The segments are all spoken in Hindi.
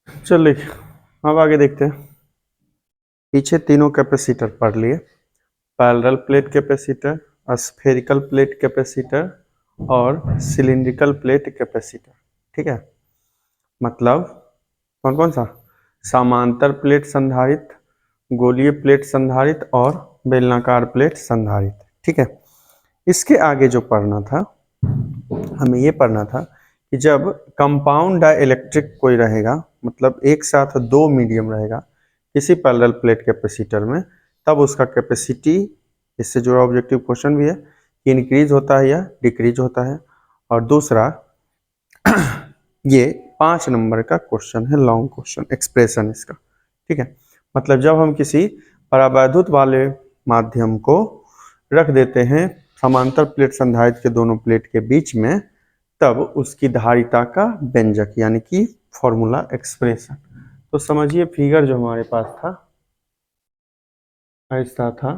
चलिए अब आगे देखते हैं। पीछे तीनों कैपेसिटर पढ़ लिए, parallel plate capacitor, spherical plate capacitor और सिलिंड्रिकल प्लेट कैपेसिटर। ठीक है, मतलब कौन कौन सा? समांतर प्लेट संधारित्र, गोलीय प्लेट संधारित्र और बेलनाकार प्लेट संधारित्र। ठीक है, इसके आगे जो पढ़ना था हमें ये पढ़ना था कि जब कंपाउंड डाइलेक्ट्रिक कोई रहेगा, मतलब एक साथ दो मीडियम रहेगा किसी पैरेलल प्लेट कैपेसिटर में, तब उसका कैपेसिटी, इससे जुड़ा ऑब्जेक्टिव क्वेश्चन भी है कि इंक्रीज होता है या डिक्रीज होता है। और दूसरा ये 5 नंबर का क्वेश्चन है, लॉन्ग क्वेश्चन एक्सप्रेशन इसका। ठीक है, मतलब जब हम किसी परावैद्युत वाले माध्यम को रख देते हैं समांतर प्लेट संधारित्र के दोनों प्लेट के बीच में, तब उसकी धारिता का व्यंजक यानी कि फॉर्मूला एक्सप्रेशन। तो समझिए फिगर जो हमारे पास था ऐसा था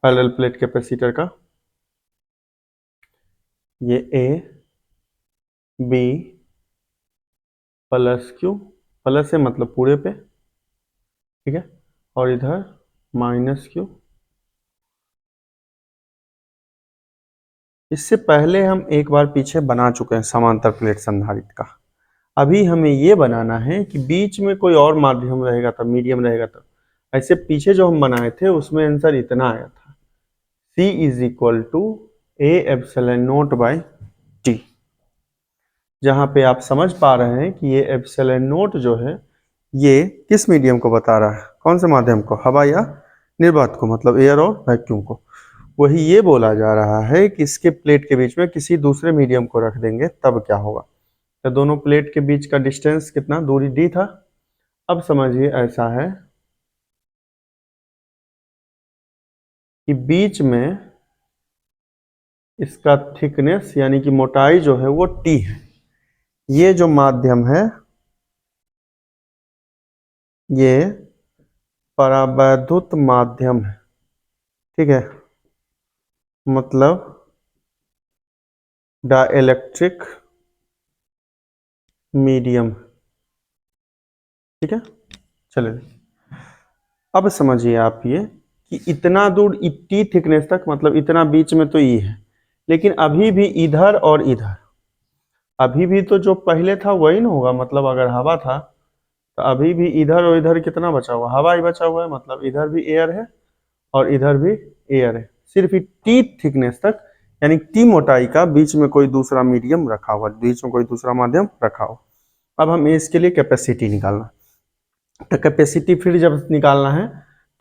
पैरेलल प्लेट कैपेसिटर का, ये A B plus Q, plus है मतलब पूरे पे, ठीक है, और इधर माइनस Q। इससे पहले हम एक बार पीछे बना चुके हैं समांतर प्लेट संधारित्र का। अभी हमें ये बनाना है कि बीच में कोई और माध्यम रहेगा तब, मीडियम रहेगा तब। ऐसे पीछे जो हम बनाए थे उसमें आंसर इतना आया था, C is equal to A epsilon naught by T। जहां पे आप समझ पा रहे हैं कि ये एप्सिलॉन नॉट जो है ये किस मीडियम को बता रहा है, कौन से माध्यम को, हवा या निर्वात को, मतलब एयर और वैक्यूम को। वही ये बोला जा रहा है कि इसके प्लेट के बीच में किसी दूसरे मीडियम को रख देंगे तब क्या होगा। तो दोनों प्लेट के बीच का डिस्टेंस कितना, दूरी d था। अब समझिए ऐसा है कि बीच में इसका थिकनेस यानी कि मोटाई जो है वो t है। ये जो माध्यम है ये परावैद्युत माध्यम है, ठीक है, मतलब डाइलेक्ट्रिक मीडियम, ठीक है। चलिए अब समझिए आप ये कि इतना दूर टी थिकनेस तक, मतलब इतना बीच में तो ये है, लेकिन अभी भी इधर और इधर, अभी भी तो जो पहले था वही ना होगा। मतलब अगर हवा था तो अभी भी इधर और इधर कितना बचा हुआ, हवा ही बचा हुआ है, मतलब इधर भी एयर है और इधर भी एयर है। सिर्फ टी थिकनेस तक यानी टी मोटाई का बीच में कोई दूसरा मीडियम रखा हुआ, बीच में कोई दूसरा माध्यम रखा हो। अब हमें इसके लिए कैपेसिटी निकालना, तो कैपेसिटी फिर जब निकालना है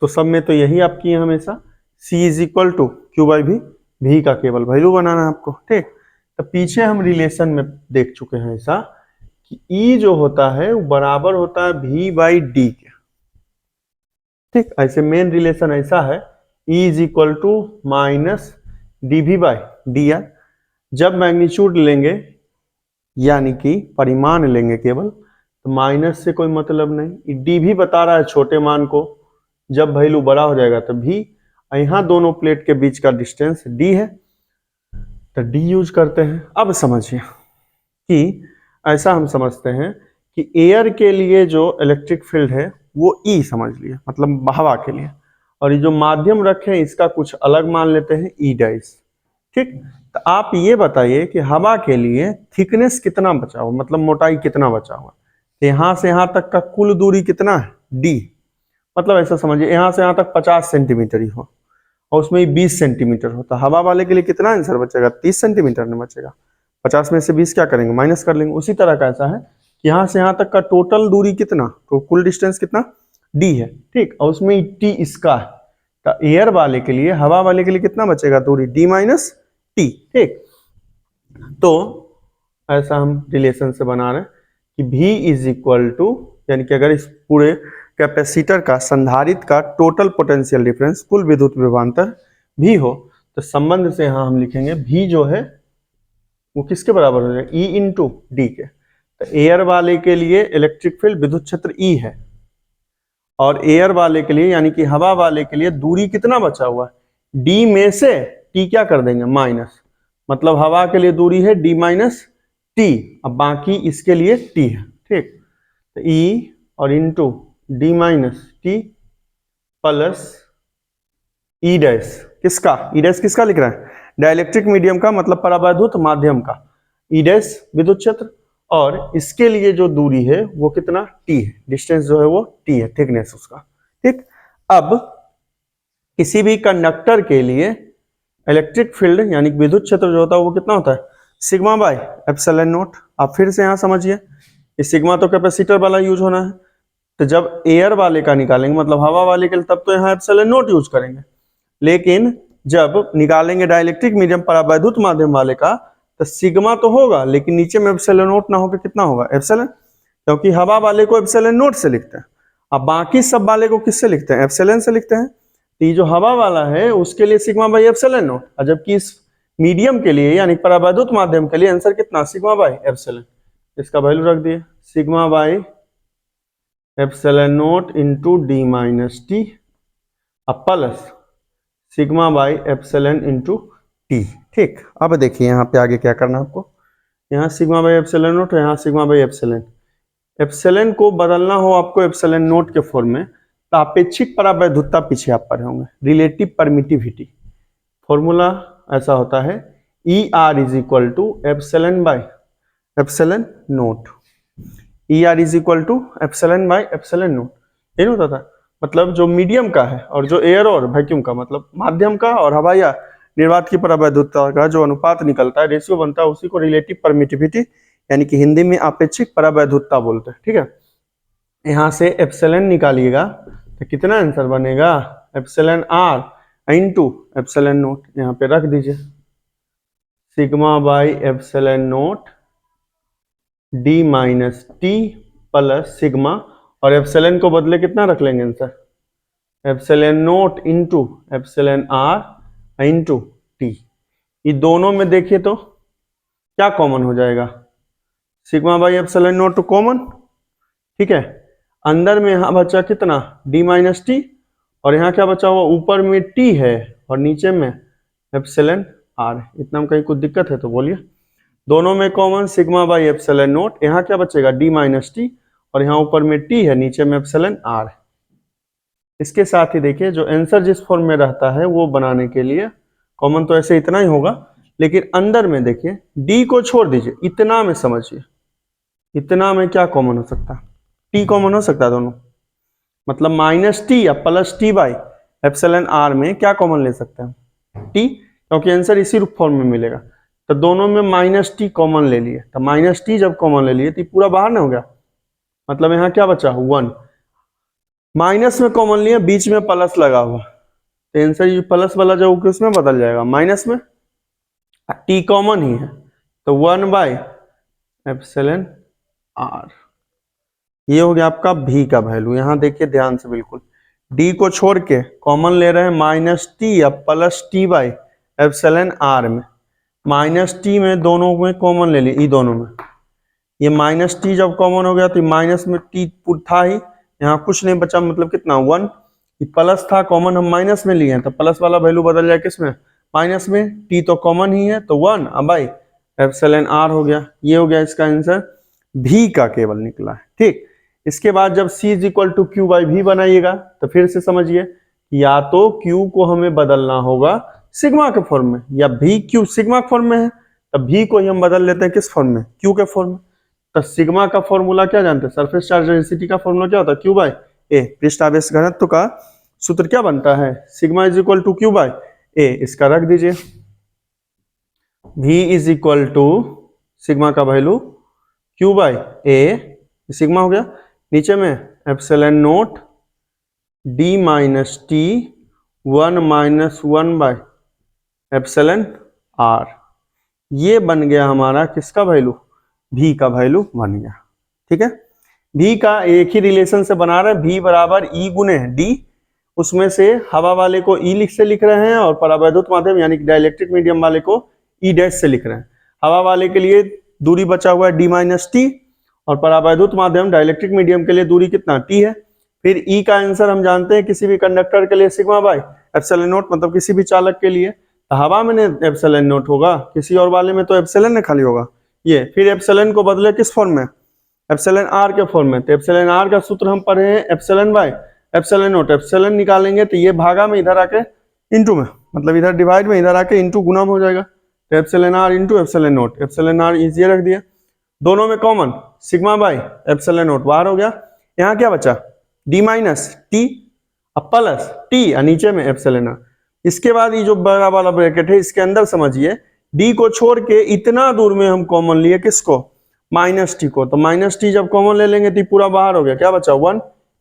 तो सब में तो यही आप किए हमेशा, C is equal to Q by v, v का केवल वैल्यू बनाना है आपको। ठीक, तो पीछे हम रिलेशन में देख चुके हैं ऐसा कि E जो होता है वो बराबर होता है V बाई डी के। ठीक, ऐसे मेन रिलेशन ऐसा है, E is equal to minus d v by d r. जब मैग्नीट्यूड लेंगे यानी कि परिमाण लेंगे केवल, तो माइनस से कोई मतलब नहीं, डी भी बता रहा है छोटे मान को, जब वैल्यू बड़ा हो जाएगा तो भी। यहाँ दोनों प्लेट के बीच का डिस्टेंस डी है तो डी यूज करते हैं। अब समझिए कि ऐसा हम समझते हैं कि एयर के लिए जो इलेक्ट्रिक फील्ड है वो ई समझ लिए, मतलब हवा के लिए, और ये जो माध्यम रखे हैं इसका कुछ अलग मान लेते हैं, ई डैश। ठीक, तो आप ये बताइए कि हवा के लिए थिकनेस कितना बचा हुआ, मतलब मोटाई कितना बचा हुआ, तो यहाँ से यहाँ तक का कुल दूरी कितना है, डी। मतलब ऐसा समझिए यहाँ से यहाँ तक 50 सेंटीमीटर ही हो और उसमें 20 सेंटीमीटर हो, तो हवा वाले के लिए कितना आंसर बचेगा, 30 सेंटीमीटर नहीं बचेगा। 50 में से 20 क्या करेंगे, माइनस कर लेंगे। उसी तरह का ऐसा है कि यहाँ से यहाँ तक का टोटल दूरी कितना, तो कुल डिस्टेंस कितना, डी है। ठीक, और उसमें टी इसका है, तो एयर वाले के लिए, हवा वाले के लिए कितना बचेगा दूरी, डी माइनस टी। ठीक, तो ऐसा हम रिलेशन से बना रहे हैं कि V इज इक्वल टू, यानी कि अगर इस पूरे कैपेसिटर का, संधारित्र का टोटल पोटेंशियल डिफरेंस, कुल विद्युत विभवांतर भी हो, तो संबंध से यहाँ हम लिखेंगे V जो है वो किसके बराबर हो जाएगा, E इंटू डी के। तो एयर वाले के लिए इलेक्ट्रिक फील्ड विद्युत क्षेत्र E है, और एयर वाले के लिए यानी कि हवा वाले के लिए दूरी कितना बचा हुआ है, D में से T क्या कर देंगे, माइनस, मतलब हवा के लिए दूरी है D माइनस T, अब बाकी इसके लिए T है। ठीक। तो ई और into D minus t plus ई डैश किसका, ई डैश किसका लिख रहा है, डाइलेक्ट्रिक मीडियम का मतलब परावैद्युत माध्यम का, ई डैश विद्युत क्षेत्र, और इसके लिए जो दूरी है वो कितना टी है, डिस्टेंस जो है वो टी है, थिकनेस उसका। ठीक। अब किसी भी कंडक्टर के लिए इलेक्ट्रिक फील्ड यानी विद्युत क्षेत्र जो होता है वो कितना होता है, सिग्मा बाय एप्सिलॉन नॉट। आप फिर से यहां समझिए, इस सिग्मा तो कैपेसिटर वाला यूज होना है, तो जब एयर वाले का निकालेंगे मतलब हवा वाले के लिए तब तो यहाँ एप्सिलॉन नॉट यूज करेंगे, लेकिन जब निकालेंगे डाइलेक्ट्रिक मीडियम परावैद्युत माध्यम वाले का तो सिग्मा तो होगा लेकिन नीचे में एप्सिलॉन नॉट ना होकर कितना होगा एप्सिलॉन, क्योंकि हवा वाले को एप्सिलॉन नॉट से लिखते हैं, अब बाकी सब वाले को किससे लिखते हैं, एप्सिलॉन से लिखते हैं। तो ये जो हवा वाला है उसके लिए सिग्मा बाई एप्सिलॉन नॉट, और जबकि इस मीडियम के लिए यानी परावैद्युत माध्यम के लिए आंसर कितना, सिग्मा बाई एप्सिलॉन। इसका वैल्यू रख दिए sigma by epsilon naught into D minus t plus sigma by epsilon into T. ठीक। अब देखिए यहाँ पे आगे क्या करना है आपको, यहाँ सिग्मा बाई एप्सिलॉन नॉट, यहाँ सिग्मा बाई एप्सिलॉन, एप्सिलॉन को बदलना हो आपको एप्सिलॉन नॉट के फॉर्म में तो अपेक्षिक परावैद्युतता पीछे आप पढ़े होंगे, रिलेटिव परमिटिविटी, फॉर्मूला ऐसा होता है e r is equal to epsilon by epsilon naught, e r is equal to epsilon by epsilon naught, ये नहीं होता था, मतलब जो मीडियम का है और जो एयर और वैक्यूम का मतलब माध्यम का और हवा या निर्वात की परावैद्युतता का जो अनुपात निकलता है, रेशियो बनता है, उसी को रिलेटिव परमिटिविटी यानी कि हिंदी में अपेक्षिक परावैद्युतता बोलते हैं। ठीक है। यहाँ से एप्सिलॉन निकालिएगा तो कितना आंसर बनेगा, epsilon r into epsilon naught, यहाँ पे रख दीजिए sigma by epsilon naught d minus t plus sigma, और एप्सिलॉन को बदले कितना रख लेंगे answer, epsilon naught into epsilon r into t. ये दोनों में देखिए तो क्या कॉमन हो जाएगा, sigma by epsilon naught common. ठीक है। अंदर में यहाँ बचा कितना डी माइनस टी, और यहाँ क्या बचा हुआ, ऊपर में टी है और नीचे में एप्सिलॉन आर, इतना में कहीं कुछ दिक्कत है तो बोलिए। दोनों में common sigma by epsilon naught, यहाँ क्या बचेगा डी माइनस टी, और यहाँ ऊपर में टी है नीचे में एप्सिलॉन आर। इसके साथ ही देखिए जो आंसर जिस फॉर्म में रहता है वो बनाने के लिए कॉमन तो ऐसे इतना ही होगा, लेकिन अंदर में देखिए डी को छोड़ दीजिए, इतना में समझिए, इतना में क्या कॉमन हो सकता है, टी कॉमन हो सकता है दोनों, मतलब माइनस टी या plus t by epsilon r में क्या कॉमन ले सकते हैं, टी, क्योंकि आंसर इसी रूप फॉर्म में मिलेगा। तो दोनों में माइनस टी कॉमन ले लिए, तो माइनस टी जब कॉमन ले लिए तो पूरा बाहर ना हो गया, मतलब यहाँ क्या बचा 1, माइनस में कॉमन लिया बीच में प्लस लगा हुआ, तो आंसर ये प्लस वाला जो उसमें बदल जाएगा माइनस में, टी कॉमन ही है तो 1 बाई एप्सिलॉन आर। ये हो गया आपका भी का वैल्यू। यहां देखिए ध्यान से बिल्कुल, डी को छोड़ के कॉमन ले रहे हैं माइनस टी या plus t by epsilon r में, माइनस टी में दोनों में कॉमन ले लिए, ई दोनों में, ये माइनस टी जब कॉमन हो गया तो माइनस में टी था ही, यहाँ कुछ नहीं बचा, मतलब कितना 1, प्लस था कॉमन हम माइनस में लिए हैं तो प्लस वाला वैल्यू बदल जाए किसमें, माइनस में, टी तो कॉमन ही है तो 1 अब बाई एप्सिलॉन आर हो गया। ये हो गया इसका आंसर भी का केवल निकला है। ठीक। इसके बाद जब C is equal to Q by v बनाइएगा तो फिर से समझिए, या तो Q को हमें बदलना होगा सिग्मा के फॉर्म में, या भी Q सिग्मा के फॉर्म में है तब भी को ही हम बदल लेते हैं किस फॉर्म में, Q के फॉर्म में। तो सिग्मा का फॉर्मूला क्या जानते हैं, सरफेस चार्ज डेंसिटी का फॉर्मूला क्या होता है, Q बाई ए, पृष्ठ आवेश घनत्व का सूत्र क्या बनता है, sigma is equal to Q by A, इसका रख दीजिए, V is equal to sigma का value Q by A, sigma हो गया, नीचे में epsilon naught d minus t 1 minus 1 by epsilon r, ये बन गया हमारा किसका वैल्यू, भी का वैल्यू बन गया। ठीक है। भी का एक ही रिलेशन से बना रहे हैं, भी बराबर ई गुने डी, उसमें से हवा वाले को ई से लिख रहे हैं और परावैद्युत माध्यम यानी डाइलेक्ट्रिक मीडियम वाले को ई डैश से लिख रहे हैं। हवा वाले के लिए दूरी बचा हुआ है डी माइनस टी, और परावैद्युत माध्यम डाइलेक्ट्रिक मीडियम के लिए दूरी कितना टी है। फिर ई का आंसर हम जानते हैं किसी भी कंडक्टर के लिए सिग्मा बाई एप्सिलॉन नोट, मतलब किसी भी चालक के लिए तो हवा में एप्सिलॉन नोट होगा, किसी और वाले में तो एप्सिलॉन ने खाली होगा ये। फिर एप्सिलॉन को बदले किस फॉर्म में, एप्सिलॉन आर के फॉर्म में। तो एप्सिलॉन आर का सूत्र हम पढ़े हैं epsilon by epsilon naught. Epsilon निकालेंगे तो ये भागा में इधर आके इंटू में, मतलब इधर डिवाइड में, इधर आके इंटू गुना हो जाएगा। तो epsilon r into epsilon naught. Epsilon r easy रख दिया, दोनों में common sigma by epsilon naught बाहर हो गया। यहाँ क्या बचा, d minus t plus t और नीचे में एप्सिलॉन आर। इसके बाद ये जो बड़ा वाला ब्रैकेट है इसके अंदर समझिए डी को छोड़ के इतना दूर में हम कॉमन लिए किसको, माइनस टी को। तो माइनस टी जब कॉमन ले लेंगे तो पूरा बाहर हो गया, क्या बचा 1,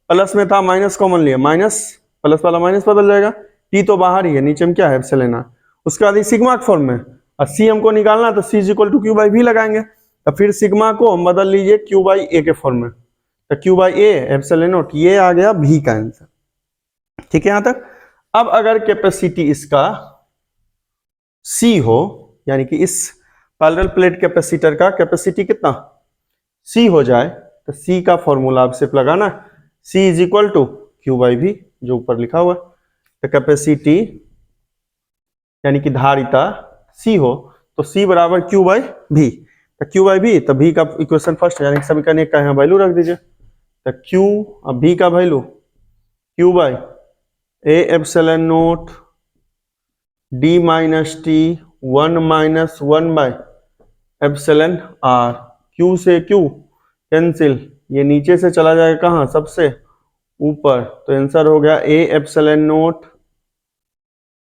प्लस में था माइनस कॉमन लिया, माइनस प्लस वाला माइनस बदल जाएगा, टी तो बाहर ही है, नीचे में क्या है एप्सिलॉन आर। उसके बाद सिग्मा के फॉर्म में और सी हमको निकालना तो C equal to Q by V लगाएंगे। तो फिर सिग्मा को हम बदल लीजिए क्यू बाई ए के फॉर्म में, तो Q by a epsilon note, ये आ गया भी का आंसर। ठीक है यहां तक। अब अगर कैपेसिटी इसका सी हो, यानी कि इस पैरेलल प्लेट कैपेसिटर का कैपेसिटी कितना सी हो जाए, तो सी का फॉर्मूला आप सिर्फ लगाना, C is equal to Q by V जो ऊपर लिखा हुआ। तो कैपेसिटी यानी कि धारिता सी हो तो सी बराबर क्यू बाई भी। तो क्यू बाई भी, तो भी का इक्वेशन फर्स्ट यानी कि समीकरण एक का यहाँ वैल्यू रख दीजिए। तो क्यू अब भी का value q by a epsilon naught d minus t 1 minus 1 by epsilon r. Q से क्यू कैंसिल, ये नीचे से चला जाएगा कहाँ, सबसे ऊपर। तो आंसर हो गया a epsilon naught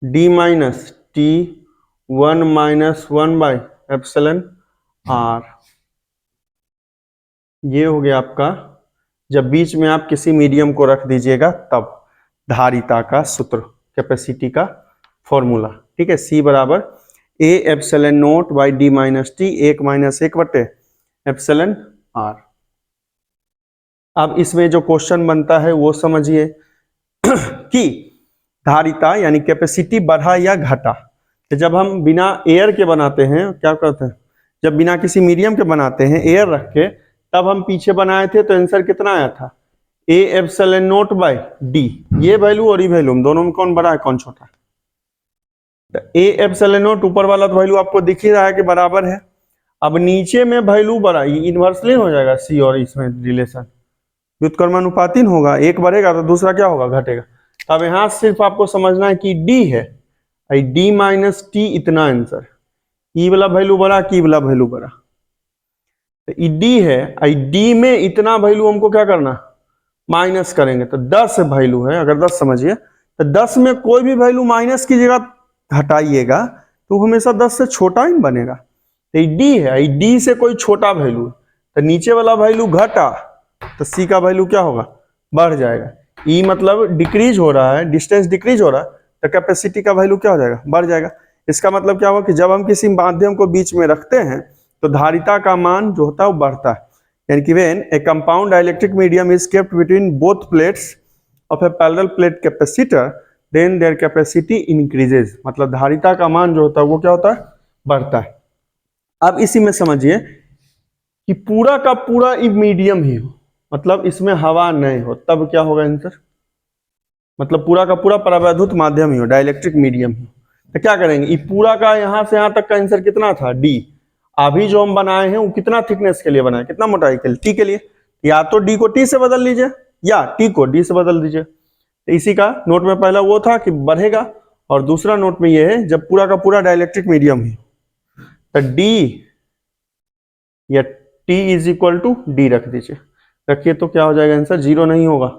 d minus t 1 minus 1 by epsilon r. ये हो गया आपका, जब बीच में आप किसी मीडियम को रख दीजिएगा तब धारिता का सूत्र, कैपेसिटी का फॉर्मूला। ठीक है, सी बराबर ए epsilon note by D minus t 1 minus 1 बटे एप्सिलॉन आर। अब इसमें जो क्वेश्चन बनता है वो समझिए कि धारिता यानी कैपेसिटी बढ़ा या घटा। तो जब हम बिना एयर के बनाते हैं, क्या करते हैं, जब बिना किसी मीडियम के बनाते हैं एयर रख के, तब हम पीछे बनाए थे तो आंसर कितना आया था, a epsilon naught by d. ये वैल्यू और ये वैल्यू दोनों में कौन बड़ा है कौन छोटा है। ए एप्सिलॉन नोट ऊपर वाला तो वैल्यू आपको दिख ही रहा है कि बराबर है। अब नीचे में वैल्यू बड़ा, ये इनवर्सली हो जाएगा सी और इसमें रिलेशन व्युत्क्रमानुपातीन होगा, एक बढ़ेगा तो दूसरा क्या होगा घटेगा। अब यहां सिर्फ आपको समझना है कि डी है, डी माइनस टी इतना आंसर, ई वाला वैल्यू बड़ा की वाला वैल्यू बड़ा। तो ई डी है, डी में इतना वैल्यू हमको क्या करना माइनस करेंगे, तो 10 वैल्यू है, अगर 10 समझिए तो 10 में कोई भी वैल्यू माइनस की जगह हटाइएगा तो हमेशा 10 से छोटा ही बनेगा। तो डी है, डी से कोई छोटा वैल्यू, तो नीचे वाला वैल्यू घटा तो सी का वैल्यू क्या होगा बढ़ जाएगा। ई मतलब डिक्रीज हो रहा है, डिस्टेंस डिक्रीज हो रहा है, तो कैपेसिटी का वैल्यू क्या हो जाएगा बढ़ जाएगा। इसका मतलब क्या हुआ कि जब हम किसी माध्यम को बीच में रखते हैं तो धारिता का मान जो होता है वो बढ़ता है। यानी कि when a compound dielectric medium is kept between both plates of a parallel plate capacitor then their capacity increases, मतलब धारिता का मान जो होता है वो क्या होता है बढ़ता है। अब इसी में समझिए कि पूरा का पूरा मीडियम ही हो, मतलब इसमें हवा नहीं हो, तब क्या होगा आंसर, मतलब पूरा का पूरा परावैद्युत माध्यम ही हो, डाइलेक्ट्रिक मीडियम ही हो। तो क्या करेंगे, ये पूरा का यहां से यहां तक का आंसर कितना था डी। अभी जो हम बनाए हैं वो कितना थिकनेस के लिए बनाए, कितना मोटाई के लिए, टी के लिए। या तो डी को टी से बदल लीजिए या टी को डी से बदल दीजिए। तो इसी का नोट में पहला वो था कि बढ़ेगा, और दूसरा नोट में ये है जब पूरा का पूरा डाइलेक्ट्रिक मीडियम ही, तो डी या t is equal to d रख दीजिए। रखिए तो क्या हो जाएगा आंसर, जीरो नहीं होगा,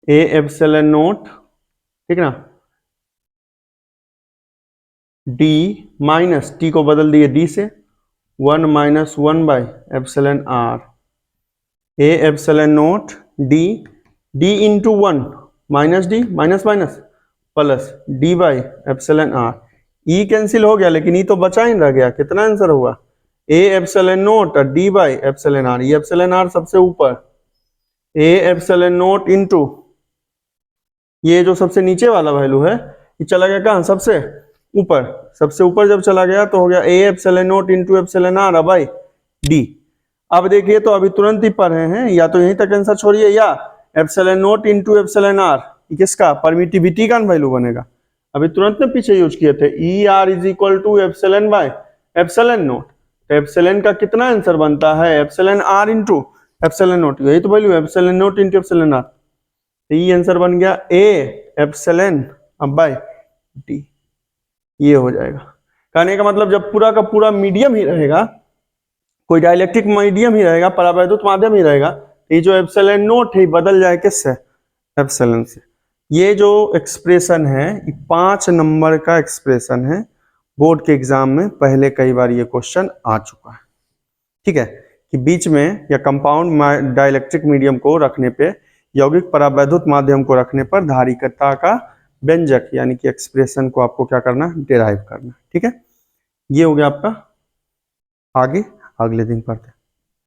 ए एप्सिलॉन नोट, ठीक ना, डी माइनस टी को बदल दिए डी से 1 minus 1 by epsilon r, a epsilon naught d, d into 1 minus d minus minus plus d by epsilon r. E cancel हो गया लेकिन ई तो बचा ही रह गया, कितना आंसर हुआ ए एप्सिलॉन नोट और डी बाई एप्सिलॉन आर। ये एप्सिलॉन आर सबसे ऊपर, ए एप्सिलॉन नोट इंटू ये जो सबसे नीचे वाला वैल्यू है ये चला गया कहाँ सबसे ऊपर, सबसे ऊपर जब चला गया तो हो गया a epsilon naught into epsilon r by d. अब देखिए तो अभी तुरंत ही पढ़ रहे हैं, या तो यहीं तक आंसर छोड़िए या epsilon naught into epsilon r, किसका परमिटिविटी का वैल्यू बनेगा, अभी तुरंत में पीछे यूज किए थे, e r is equal to epsilon by epsilon naught. Epsilon का कितना आंसर बनता है, epsilon r into epsilon naught, यही तो वैल्यू है epsilon naught into epsilon r, तो ये आंसर बन गया ए एप्सिलॉन बाय डी, ये हो जाएगा। कहने का मतलब जब पूरा का पूरा मीडियम ही रहेगा, कोई डाइलेक्ट्रिक मीडियम ही रहेगा, परावैद्युत माध्यम ही रहेगा, ये जो एप्सिलॉन नॉट है बदल जाए किससे, एप्सिलॉन से। ये जो एक्सप्रेशन है ये 5 नंबर का एक्सप्रेशन है, बोर्ड के एग्जाम में पहले कई बार ये क्वेश्चन आ चुका है, ठीक है, कि बीच में या कंपाउंड डाइलेक्ट्रिक मीडियम को रखने पे, यौगिक परावैद्युत माध्यम को रखने पर धारिकता का व्यंजक यानी कि एक्सप्रेशन को आपको क्या करना, डिराइव करना, ठीक है। ये हो गया आपका, आगे अगले दिन पढ़ते हैं।